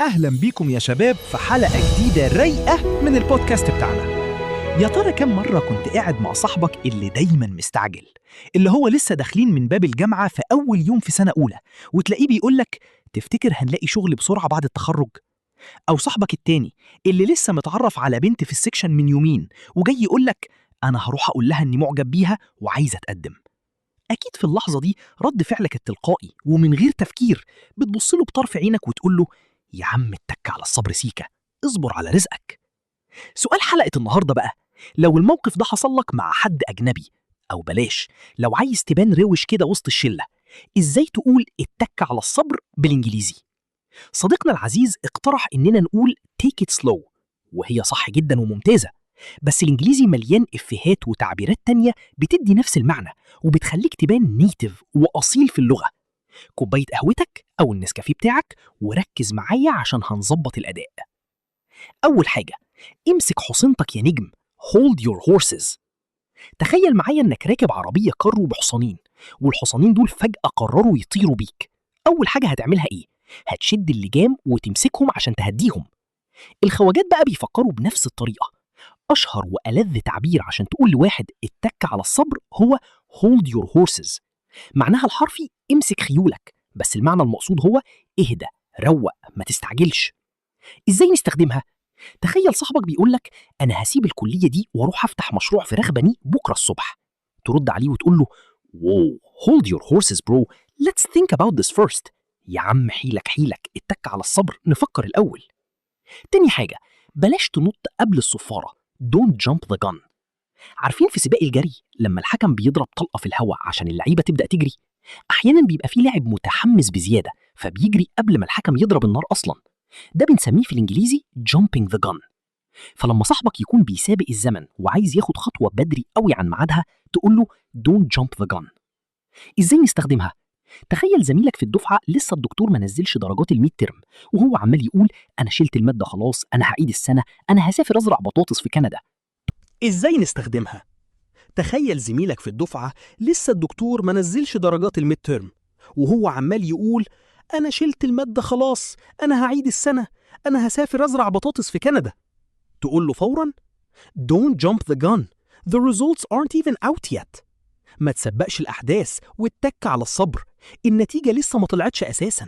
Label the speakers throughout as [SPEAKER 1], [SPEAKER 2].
[SPEAKER 1] أهلا بيكم يا شباب في حلقة جديدة رايقة من البودكاست بتاعنا. يا ترى كم مرة كنت قاعد مع صاحبك اللي دايما مستعجل، اللي هو لسه داخلين من باب الجامعة في أول يوم في سنة أولى، وتلاقيه بيقولك تفتكر هنلاقي شغل بسرعة بعد التخرج؟ أو صاحبك التاني اللي لسه متعرف على بنت في السكشن من يومين وجاي يقولك أنا هروح أقول لها إني معجب بيها وعايز أتقدم. أكيد في اللحظة دي رد فعلك التلقائي ومن غير تفكير بتبصله بطرف عينك وتقوله يا عم اتك على الصبر سيكا، اصبر على رزقك. سؤال حلقة النهاردة بقى، لو الموقف ده حصل لك مع حد أجنبي، أو بلاش لو عايز تبان روش كده وسط الشلة، إزاي تقول اتك على الصبر بالإنجليزي؟ صديقنا العزيز اقترح إننا نقول take it slow، وهي صح جدا وممتازة، بس الإنجليزي مليان إفيهات وتعبيرات تانية بتدي نفس المعنى وبتخليك تبان نيتيف وأصيل في اللغة. كوباية قهوتك أو النسكافيه بتاعك وركز معايا عشان هنظبط الأداء. أول حاجة، امسك حصينتك يا نجم، hold your horses. تخيل معايا إنك راكب عربية كارو بحصانين، والحصانين دول فجأة قرروا يطيروا بيك. أول حاجة هتعملها إيه؟ هتشد اللجام وتمسكهم عشان تهديهم. الخواجات بقى بيفكروا بنفس الطريقة. أشهر وألذ تعبير عشان تقول لواحد اتك على الصبر هو hold your horses. معناها الحرفي امسك خيولك، بس المعنى المقصود هو اهدى، روق، ما تستعجلش. ازاي نستخدمها؟ تخيل صاحبك بيقولك انا هسيب الكلية دي واروح افتح مشروع فراخ بانيه بكرة الصبح. ترد عليه وتقول له واو hold your horses bro, let's think about this first. يا عم حيلك حيلك، اتك على الصبر، نفكر الأول. تاني حاجة، بلاش تنط قبل الصفارة، don't jump the gun. عارفين في سباق الجري لما الحكم بيضرب طلقة في الهواء عشان اللعيبة تبدأ تجري؟ أحيانا بيبقى فيه لاعب متحمس بزيادة فبيجري قبل ما الحكم يضرب النار أصلا. ده بنسميه في الإنجليزي jumping the gun. فلما صاحبك يكون بيسابق الزمن وعايز ياخد خطوة بدري قوي عن ميعادها تقول له don't jump the gun. إزاي نستخدمها؟ تخيل زميلك في الدفعة لسه الدكتور ما نزلش درجات الميد ترم وهو عمال يقول أنا شلت المادة خلاص، أنا هعيد السنة، أنا هسافر أزرع بطاطس في كندا. إزاي نستخدمها؟ تخيل زميلك في الدفعة لسه الدكتور ما نزلش درجات الميد ترم وهو عمال يقول أنا شلت المادة خلاص، أنا هعيد السنة، أنا هسافر أزرع بطاطس في كندا. تقول له فوراً Don't jump the gun, the results aren't even out yet. ما تسبقش الأحداث واتك على الصبر، النتيجة لسه ما طلعتش أساساً.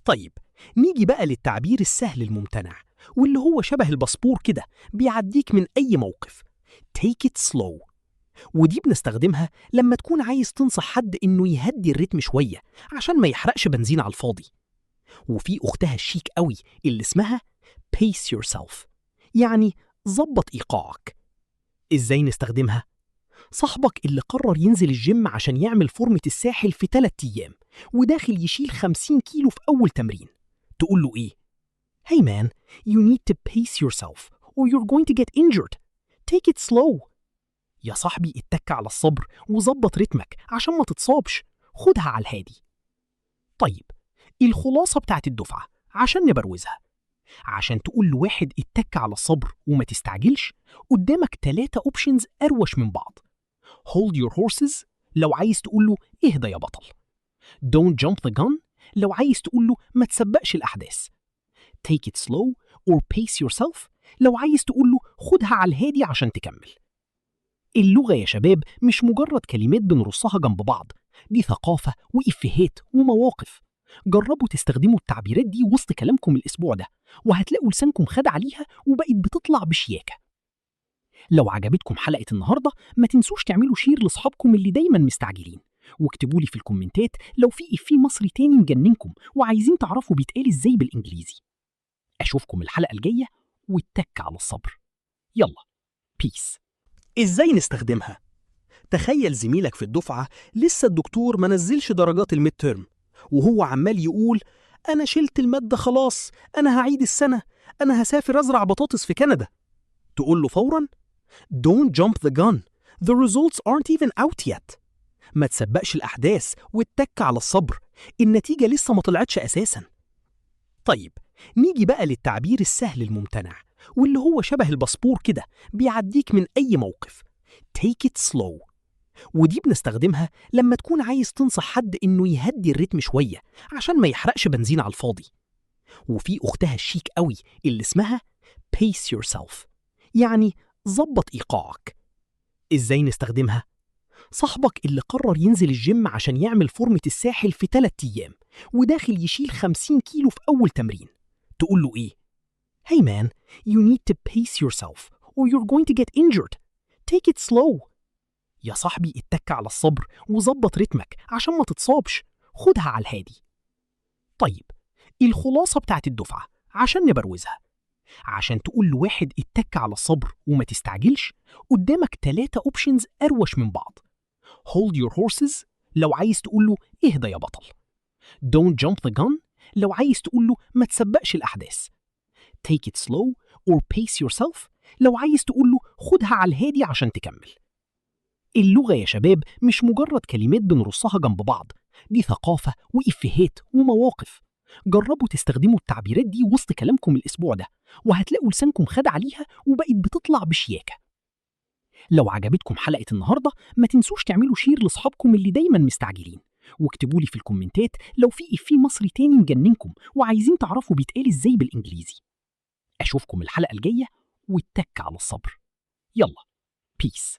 [SPEAKER 1] طيب، نيجي بقى للتعبير السهل الممتنع واللي هو شبه الباسبور كده بيعديك من أي موقف، take it slow. ودي بنستخدمها لما تكون عايز تنصح حد إنه يهدي الريتم شوية عشان ما يحرقش بنزين على الفاضي. وفي أختها الشيك قوي اللي اسمها pace yourself، يعني ظبط إيقاعك. إزاي نستخدمها؟ صاحبك اللي قرر ينزل الجيم عشان يعمل فورمة الساحل في 3 أيام وداخل يشيل 50 كيلو في أول تمرين، تقول له إيه؟ Hey man, you need to pace yourself or you're going to get injured. Take it slow. يا صاحبي اتك على الصبر وظبط رتمك عشان ما تتصابش، خدها على الهادي. طيب، الخلاصة بتاعت الدفعة عشان نبروزها، عشان تقول لواحد اتك على الصبر وما تستعجلش قدامك 3 اوبشنز أروش من بعض. hold your horses لو عايز تقول له اهدى يا بطل. don't jump the gun لو عايز تقول له ما تسبقش الأحداث. take it slow or pace yourself لو عايز تقول له خدها على الهادي عشان تكمل. اللغة يا شباب مش مجرد كلمات بنرصها جنب بعض، دي ثقافة وإفيهات ومواقف. جربوا تستخدموا التعبيرات دي وسط كلامكم الأسبوع ده وهتلاقوا لسانكم خد عليها وبقت بتطلع بشياكة. لو عجبتكم حلقة النهاردة ما تنسوش تعملوا شير لأصحابكم اللي دايما مستعجلين، واكتبوا لي في الكومنتات لو في إفيه مصري تاني مجننكم وعايزين تعرفوا بيتقال إزاي بالإنجليزي. أشوفكم الحلقة الجاية واتك على الصبر. يلا، بيس. إزاي نستخدمها؟ تخيل زميلك في الدفعة لسه الدكتور ما نزلش درجات الميد ترم وهو عمال يقول أنا شلت المادة خلاص، أنا هعيد السنة، أنا هسافر أزرع بطاطس في كندا. تقول له فوراً Don't jump the gun, the results aren't even out yet. ما تسبقش الأحداث واتك على الصبر، النتيجة لسه ما طلعتش أساساً. طيب، نيجي بقى للتعبير السهل الممتنع واللي هو شبه الباسبور كده بيعديك من أي موقف، take it slow. ودي بنستخدمها لما تكون عايز تنصح حد إنه يهدي الريتم شوية عشان ما يحرقش بنزين على الفاضي. وفي أختها الشيك قوي اللي اسمها pace yourself، يعني ظبط إيقاعك. إزاي نستخدمها؟ صاحبك اللي قرر ينزل الجيم عشان يعمل فورمة الساحل في 3 أيام وداخل يشيل 50 كيلو في أول تمرين، تقول له إيه؟ Hey man, you need to pace yourself or you're going to get injured. Take it slow. يا صاحبي اتك على الصبر وظبط رتمك عشان ما تتصابش، خدها على الهادي. طيب، الخلاصة بتاعت الدفعة عشان نبروزها، عشان تقول لواحد اتك على الصبر وما تستعجلش، قدامك 3 اوبشنز أروش من بعض. Hold your horses لو عايز تقول له اهدى يا بطل. Don't jump the gun لو عايز تقول له ما تسبقش الأحداث. Take it slow or pace yourself لو عايز تقول له خدها على الهادي عشان تكمل. اللغة يا شباب مش مجرد كلمات بنرصها جنب بعض، دي ثقافة وإفيهات ومواقف. جربوا تستخدموا التعبيرات دي وسط كلامكم الأسبوع ده، وهتلاقوا لسانكم خد عليها وبقت بتطلع بشياكة. لو عجبتكم حلقة النهاردة ما تنسوش تعملوا شير لأصحابكم اللي دايما مستعجلين، واكتبوا لي في الكومنتات لو في إفيه مصري تاني مجننكم وعايزين تعرفوا بيتقال إزاي بالإنجليزي. أشوفكم الحلقة الجاية، واتك على الصبر. يلا، بيس.